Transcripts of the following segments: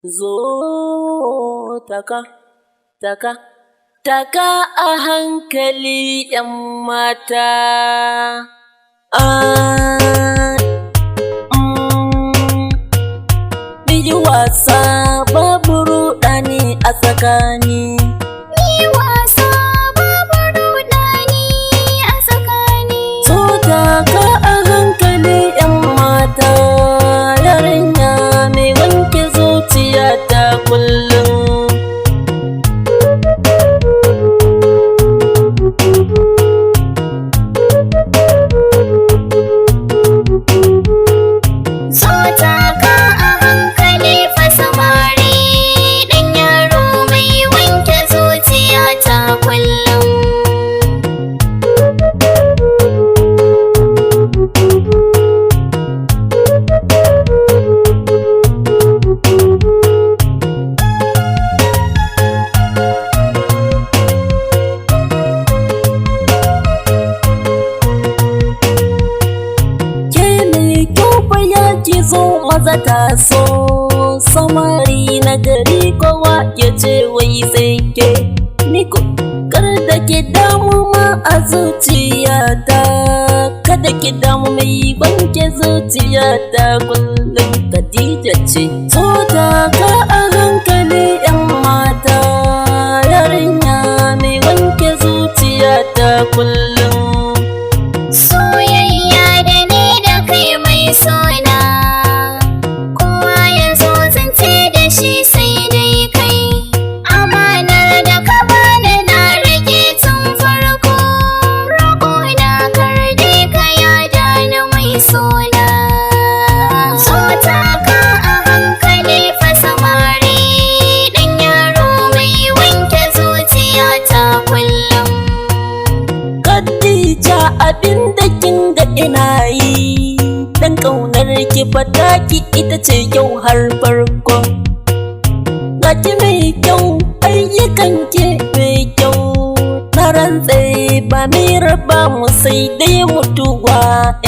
Zo taka, taka, taka a hankali ‘yan mata. Yi wasa babu ruɗani a tsakani. Yi wasa babu ruɗani a tsakani. So taka a hankali ‘yan mata, yarinya mai wanke zuciya ta kullum. So taka a hankali fa samari, ɗan yaro mai wanke zuciya ta kullum. Zo maza ta so samari na gari kowa ya ce wai sai ke niko kar da ki damu ma a zuciyata, kada ki damu mai wanke zuciyata kullum Khadija ce. So taka a hankali ‘yan mata, yarinya mai wanke zuciyata kullum. Soyayya da ni da kai mai sona, shi sai dai kai. Amanar da ka bani na rage tun farko, roƙo na karde ka yada ni mai sona. So taka a hankali fa samari, ɗan yaro mai wanke zuciya ta kullum. Khadija abin da kin ga ina yi, dan ƙaunar ki fataki ita ce yau har farko. Ki mai kyau, ayyukan ki mai kyau, na rantse ba mai raba mu sai dai mutuwa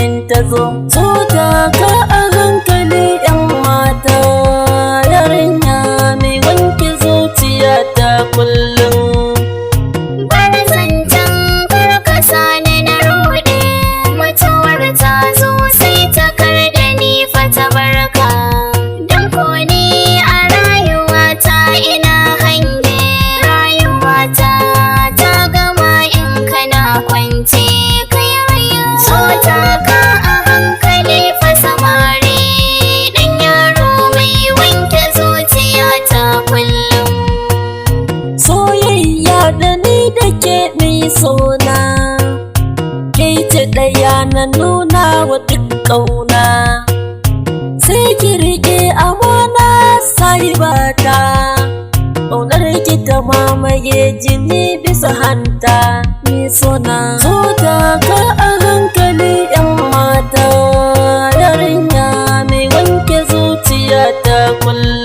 in ta zo. So taka a hankali ‘yan mata, yarinya mai wanke zuciya ta kullum. Bar zancen karkasa ni na ruɗe, mutuwar ta zo sai ta kar da ni fa ta barka. Dan ko ni a rayuwata ina hange, rayuwata ta gama in kana kwance kai rayu. So taka a hankali fa samari, ɗan yaro mai wanke zuciya ta kullum. Soyayya da ni da ke mai sona, ke ce ɗaya na nuna wa duk ƙauna. Sai ki riƙe amana sahibata, ƙaunar ki ta mamaye jini bisa hanta mai sona. So taka a hankali ‘yan mata, yarinya mai wanke zuciya ta kullum.